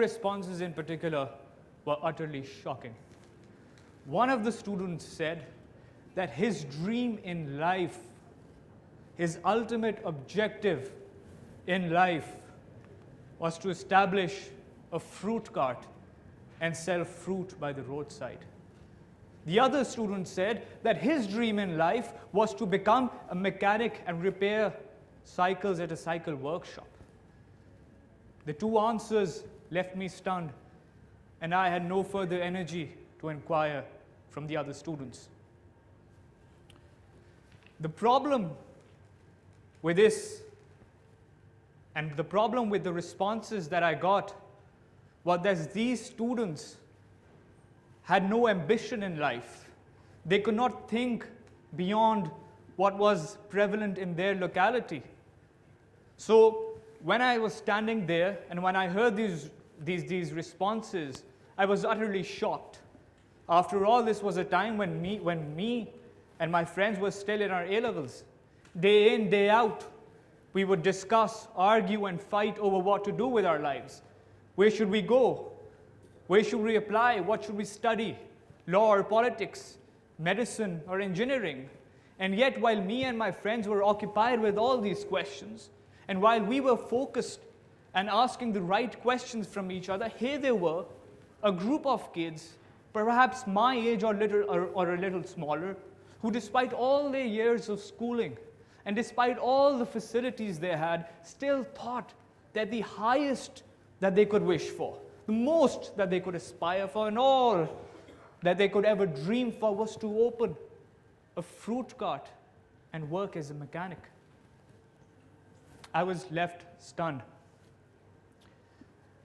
responses in particular were utterly shocking. One of the students said that his dream in life, his ultimate objective in life, was to establish a fruit cart and sell fruit by the roadside. The other student said that his dream in life was to become a mechanic and repair cycles at a cycle workshop. The two answers left me stunned, and I had no further energy to inquire from the other students. The problem with this, and the problem with the responses that I got, was that these students had no ambition in life. They could not think beyond what was prevalent in their locality. So when I was standing there and when I heard these responses, I was utterly shocked. After all, this was a time when me and my friends were still in our A-levels. Day in, day out, we would discuss, argue, and fight over what to do with our lives. Where should we go? Where should we apply? What should we study? Law or politics? Medicine or engineering? And yet, while me and my friends were occupied with all these questions, and while we were focused and asking the right questions from each other, here they were, a group of kids, perhaps my age or a little smaller, who despite all their years of schooling and despite all the facilities they had, still thought that the highest that they could wish for, the most that they could aspire for, and all that they could ever dream for was to open a fruit cart and work as a mechanic. I was left stunned.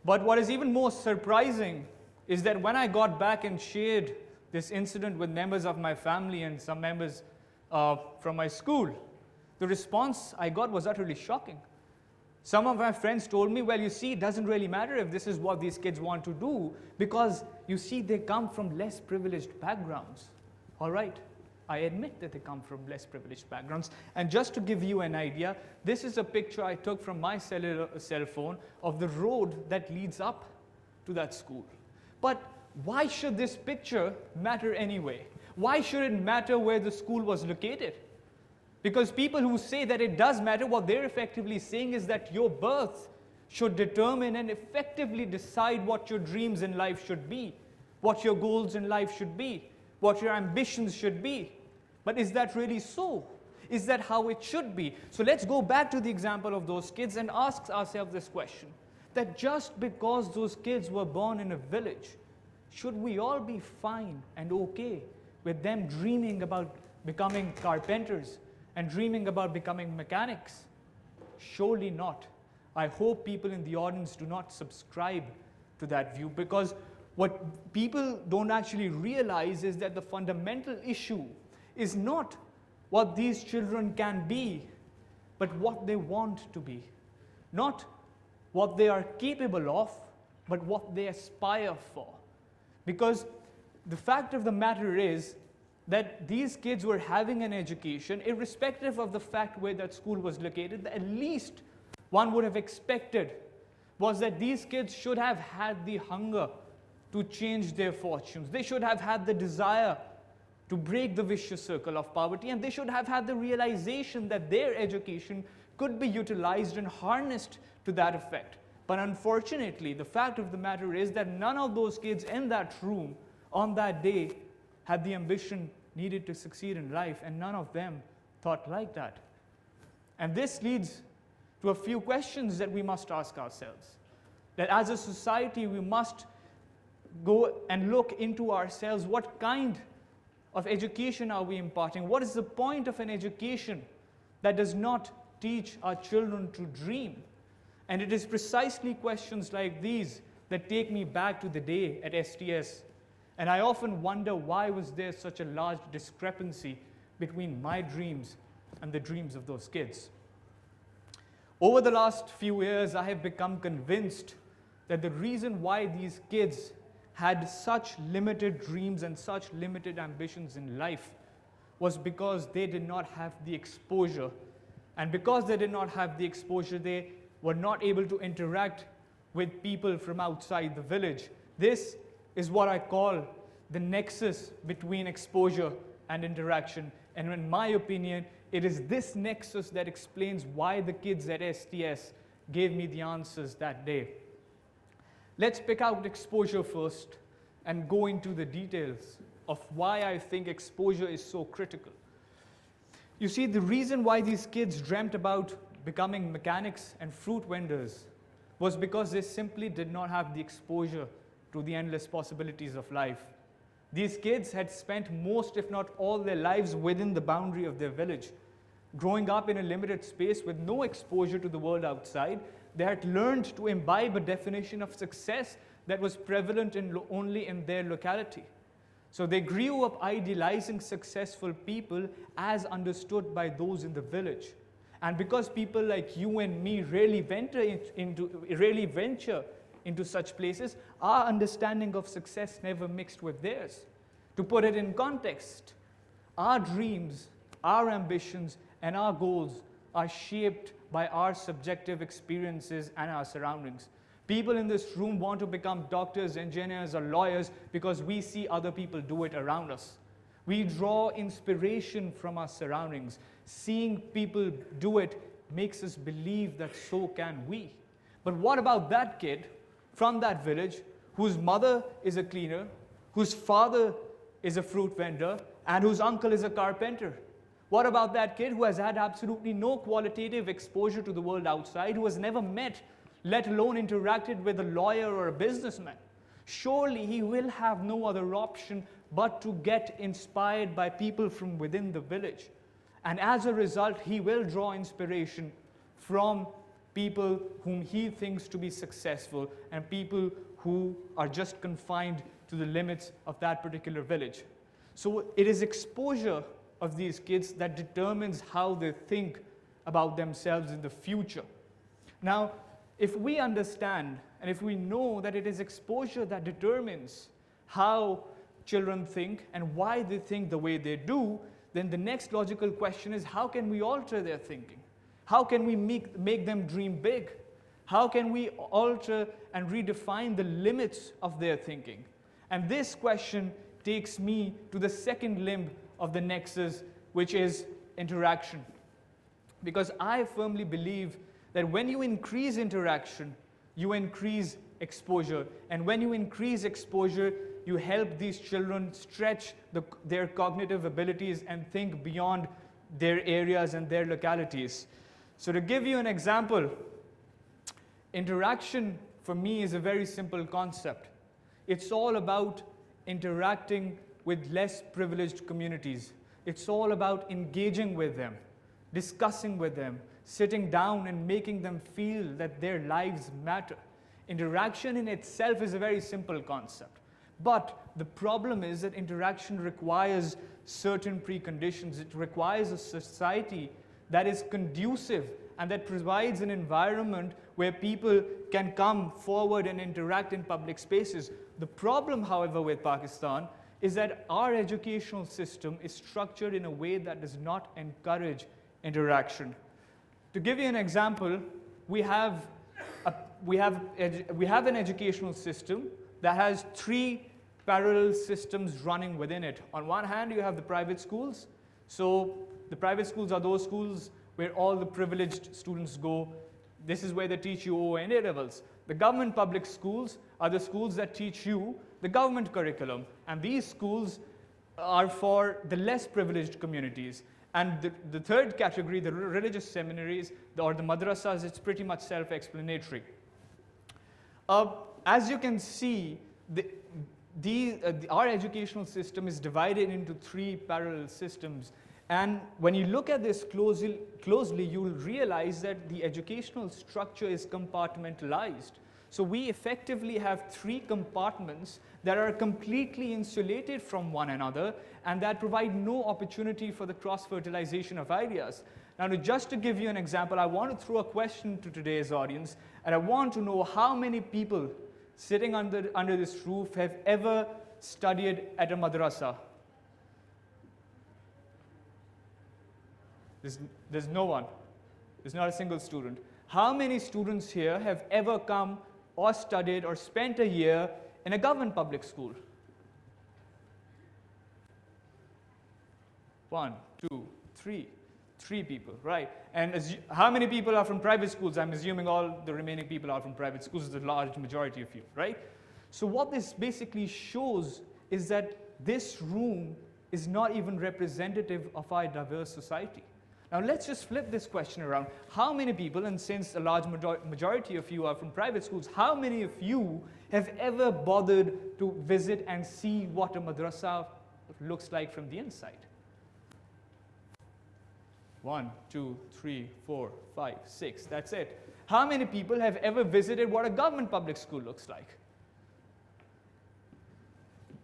But what is even more surprising is that when I got back and shared this incident with members of my family and some members from my school, the response I got was utterly shocking. Some of my friends told me, well, you see, it doesn't really matter if this is what these kids want to do, because, you see, they come from less privileged backgrounds. All right, I admit that they come from less privileged backgrounds. And just to give you an idea, this is a picture I took from my cell phone of the road that leads up to that school. But why should this picture matter anyway? Why should it matter where the school was located? Because people who say that it does matter, what they're effectively saying is that your birth should determine and effectively decide what your dreams in life should be, what your goals in life should be, what your ambitions should be. But is that really so? Is that how it should be? So let's go back to the example of those kids and ask ourselves this question, that just because those kids were born in a village, should we all be fine and okay with them dreaming about becoming carpenters and dreaming about becoming mechanics? Surely not. I hope people in the audience do not subscribe to that view, because what people don't actually realize is that the fundamental issue is not what these children can be, but what they want to be. Not what they are capable of, but what they aspire for. Because the fact of the matter is that these kids were having an education, irrespective of the fact where that school was located. At least one would have expected was that these kids should have had the hunger to change their fortunes. They should have had the desire to break the vicious circle of poverty, and they should have had the realization that their education could be utilized and harnessed to that effect. But unfortunately, the fact of the matter is that none of those kids in that room on that day had the ambition needed to succeed in life, and none of them thought like that. And this leads to a few questions that we must ask ourselves. That as a society, we must go and look into ourselves. What kind of education are we imparting? What is the point of an education that does not teach our children to dream? And it is precisely questions like these that take me back to the day at STS. And I often wonder, why was there such a large discrepancy between my dreams and the dreams of those kids? Over the last few years, I have become convinced that the reason why these kids had such limited dreams and such limited ambitions in life was because they did not have the exposure. And because they did not have the exposure, they were not able to interact with people from outside the village. This is what I call the nexus between exposure and interaction. And in my opinion, it is this nexus that explains why the kids at STS gave me the answers that day. Let's pick out exposure first and go into the details of why I think exposure is so critical. You see, the reason why these kids dreamt about becoming mechanics and fruit vendors was because they simply did not have the exposure to the endless possibilities of life. These kids had spent most, if not all, their lives within the boundary of their village. Growing up in a limited space with no exposure to the world outside, they had learned to imbibe a definition of success that was prevalent only in their locality. So they grew up idealizing successful people as understood by those in the village. And because people like you and me rarely venture into such places, our understanding of success never mixed with theirs. To put it in context, our dreams, our ambitions, and our goals are shaped by our subjective experiences and our surroundings. People in this room want to become doctors, engineers, or lawyers because we see other people do it around us. We draw inspiration from our surroundings. Seeing people do it makes us believe that so can we. But what about that kid from that village whose mother is a cleaner, whose father is a fruit vendor, and whose uncle is a carpenter? What about that kid who has had absolutely no qualitative exposure to the world outside, who has never met, let alone interacted with a lawyer or a businessman? Surely he will have no other option but to get inspired by people from within the village. And as a result, he will draw inspiration from people whom he thinks to be successful and people who are just confined to the limits of that particular village. So it is exposure of these kids that determines how they think about themselves in the future. Now, if we understand and if we know that it is exposure that determines how children think and why they think the way they do, then the next logical question is, how can we alter their thinking? How can we make them dream big? How can we alter and redefine the limits of their thinking? And this question takes me to the second limb of the nexus, which is interaction. Because I firmly believe that when you increase interaction, you increase exposure. And when you increase exposure, you help these children stretch their cognitive abilities and think beyond their areas and their localities. So to give you an example, interaction for me is a very simple concept. It's all about interacting with less privileged communities. It's all about engaging with them, discussing with them, sitting down and making them feel that their lives matter. Interaction in itself is a very simple concept. But the problem is that interaction requires certain preconditions. It requires a society that is conducive and that provides an environment where people can come forward and interact in public spaces. The problem, however, with Pakistan is that our educational system is structured in a way that does not encourage interaction. To give you an example, we have an educational system that has three parallel systems running within it. On one hand, you have the private schools. So the private schools are those schools where all the privileged students go. This is where they teach you O and A levels. The government public schools are the schools that teach you the government curriculum. And these schools are for the less privileged communities. And the third category, the religious seminaries or the madrasas, it's pretty much self-explanatory. As you can see, our educational system is divided into three parallel systems. And when you look at this closely, you'll realize that the educational structure is compartmentalized. So we effectively have three compartments that are completely insulated from one another and that provide no opportunity for the cross-fertilization of ideas. Now, just to give you an example, I want to throw a question to today's audience, and I want to know how many people sitting under this roof have ever studied at a madrasa. There's no one. There's not a single student. How many students here have ever come or studied or spent a year in a government public school? 1, 2, 3. 3 people, right? And how many people are from private schools? I'm assuming all the remaining people are from private schools, the large majority of you, right? So what this basically shows is that this room is not even representative of our diverse society. Now let's just flip this question around. How many people, and since a large majority of you are from private schools, how many of you have ever bothered to visit and see what a madrasa looks like from the inside? 1, 2, 3, 4, 5, 6, that's it. How many people have ever visited what a government public school looks like?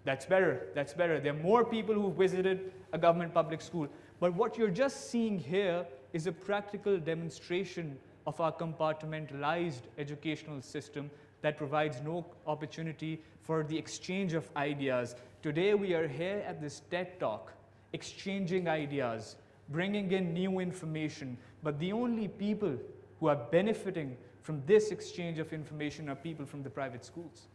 That's better, that's better. There are more people who visited a government public school. But what you're just seeing here is a practical demonstration of our compartmentalized educational system that provides no opportunity for the exchange of ideas. Today we are here at this TED Talk, exchanging ideas, bringing in new information, but the only people who are benefiting from this exchange of information are people from the private schools.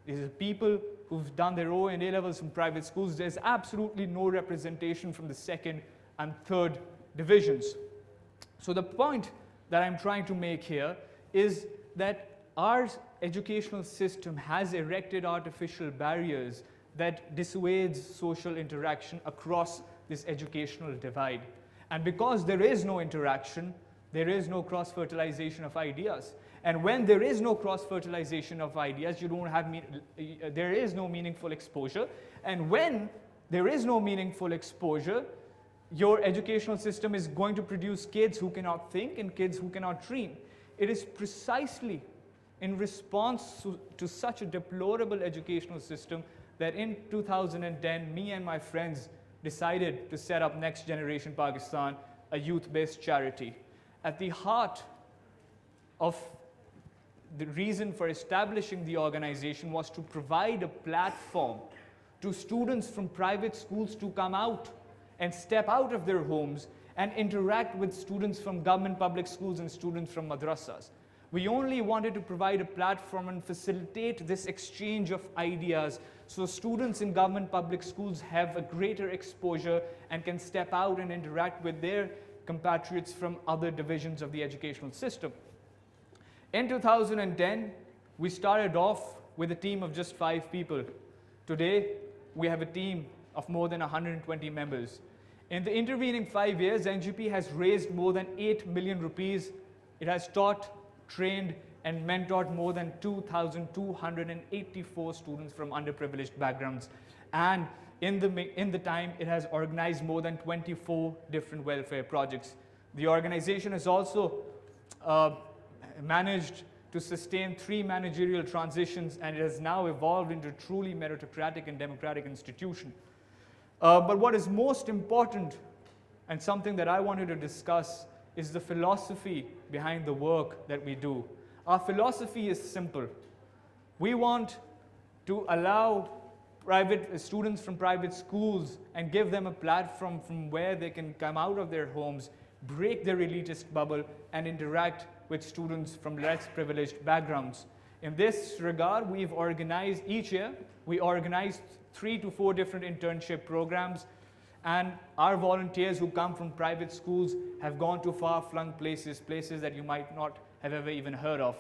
These are people who've done their O and A levels from private schools. There's absolutely no representation from the second and third divisions. So the point that I'm trying to make here is that our educational system has erected artificial barriers that dissuades social interaction across this educational divide. And because there is no interaction, there is no cross-fertilization of ideas. And when there is no cross-fertilization of ideas, you don't have there is no meaningful exposure. And when there is no meaningful exposure, your educational system is going to produce kids who cannot think and kids who cannot dream. It is precisely in response to such a deplorable educational system that in 2010, me and my friends decided to set up Next Generation Pakistan, a youth-based charity. At the heart of the reason for establishing the organization was to provide a platform to students from private schools to come out and step out of their homes and interact with students from government public schools and students from madrasas. We only wanted to provide a platform and facilitate this exchange of ideas so students in government public schools have a greater exposure and can step out and interact with their compatriots from other divisions of the educational system. In 2010, we started off with a team of just 5 people. Today, we have a team of more than 120 members. In the intervening 5 years, NGP has raised more than 8 million rupees. It has taught, trained, and mentored more than 2,284 students from underprivileged backgrounds. And in the time, it has organized more than 24 different welfare projects. The organization has also managed to sustain 3 managerial transitions, and it has now evolved into a truly meritocratic and democratic institution. But what is most important, and something that I wanted to discuss, is the philosophy behind the work that we do. Our philosophy is simple. We want to allow students from private schools and give them a platform from where they can come out of their homes, break their elitist bubble, and interact with students from less privileged backgrounds. In this regard, we've organized each year, we organize 3 to 4 different internship programs, and our volunteers who come from private schools have gone to far-flung places that you might not have ever even heard of.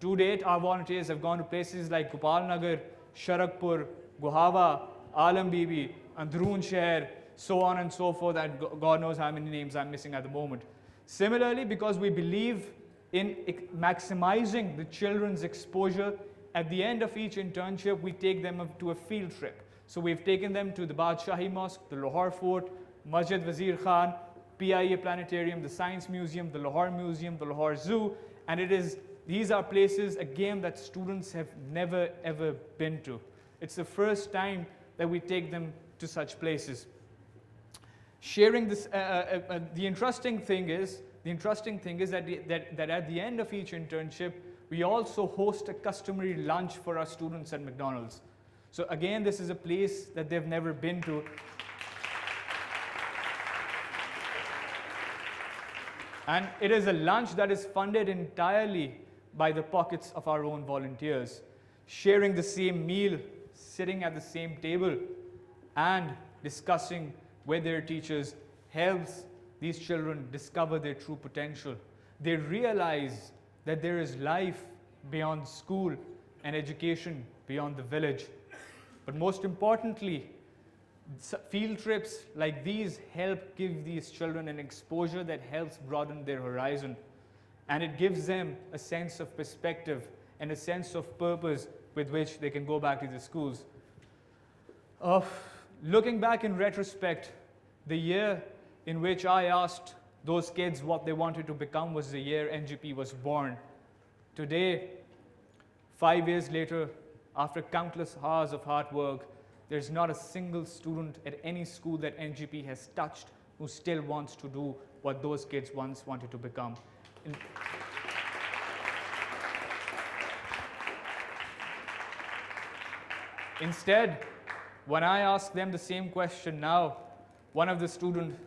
To date, our volunteers have gone to places like Gopalnagar, Sharakpur, Gohava, Alam Bibi, Androon Sheher, so on and so forth, and God knows how many names I'm missing at the moment. Similarly, because we believe in maximizing the children's exposure, at the end of each internship, we take them to a field trip. So we've taken them to the Badshahi Mosque, the Lahore Fort, Masjid Wazir Khan, PIA Planetarium, the Science Museum, the Lahore Museum, the Lahore Zoo, and these are places, again, that students have never ever been to. It's the first time that we take them to such places. Sharing this, the interesting thing is that at the end of each internship, we also host a customary lunch for our students at McDonald's. So again, this is a place that they've never been to. And it is a lunch that is funded entirely by the pockets of our own volunteers, sharing the same meal, sitting at the same table, and discussing with their teachers helps these children discover their true potential. They realize that there is life beyond school and education beyond the village. But most importantly, field trips like these help give these children an exposure that helps broaden their horizon. And it gives them a sense of perspective and a sense of purpose with which they can go back to the schools. Looking back in retrospect, the year in which I asked those kids what they wanted to become was the year NGP was born. Today, 5 years later, after countless hours of hard work, there's not a single student at any school that NGP has touched who still wants to do what those kids once wanted to become. Instead, when I ask them the same question now, one of the students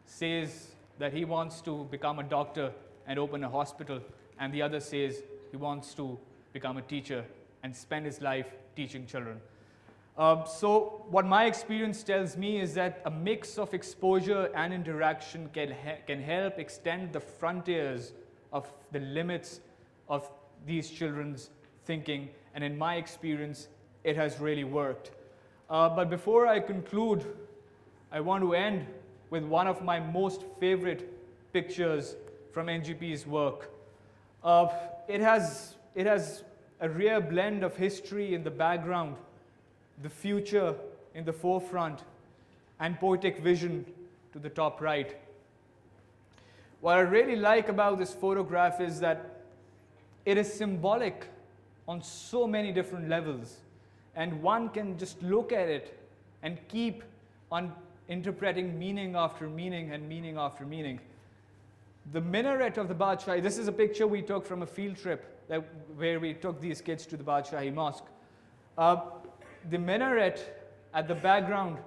says that he wants to become a doctor and open a hospital, and the other says he wants to become a teacher and spend his life teaching children. So what my experience tells me is that a mix of exposure and interaction can help extend the frontiers of the limits of these children's thinking, and in my experience, it has really worked. But before I conclude, I want to end with one of my most favorite pictures from NGP's work. It has a rare blend of history in the background, the future in the forefront, and poetic vision to the top right. What I really like about this photograph is that it is symbolic on so many different levels, and one can just look at it and keep on interpreting meaning after meaning and meaning after meaning. The minaret of the Badshahi, this is a picture we took from a field trip where we took these kids to the Badshahi Mosque. The minaret at the background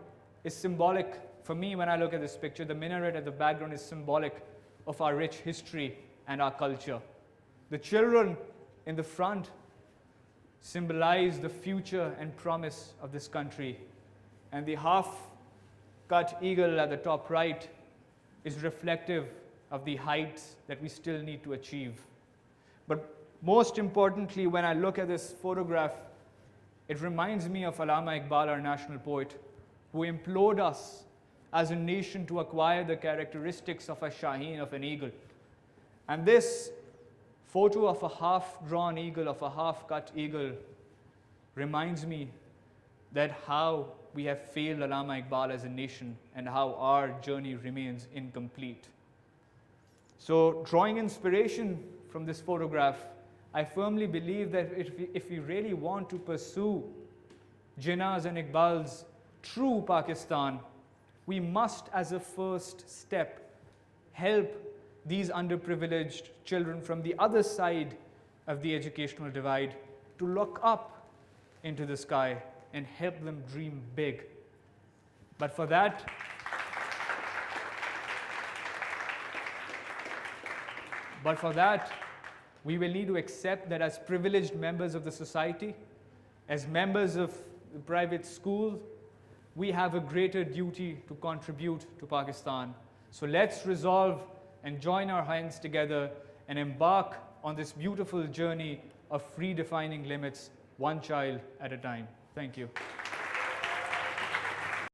is symbolic for me when I look at this picture. The minaret at the background is symbolic of our rich history and our culture. The children in the front symbolize the future and promise of this country. And the half-cut eagle at the top right is reflective of the heights that we still need to achieve. But most importantly, when I look at this photograph, it reminds me of Allama Iqbal, our national poet, who implored us as a nation to acquire the characteristics of a shaheen, of an eagle. And this photo of a half-drawn eagle, of a half-cut eagle, reminds me that how we have failed Allama Iqbal as a nation and how our journey remains incomplete. So, drawing inspiration from this photograph, I firmly believe that if we really want to pursue Jinnah's and Iqbal's true Pakistan, we must, as a first step, help these underprivileged children from the other side of the educational divide to look up into the sky and help them dream big. But for that, we will need to accept that as privileged members of the society, as members of the private school, we have a greater duty to contribute to Pakistan. So let's resolve and join our hands together and embark on this beautiful journey of redefining limits, one child at a time. Thank you.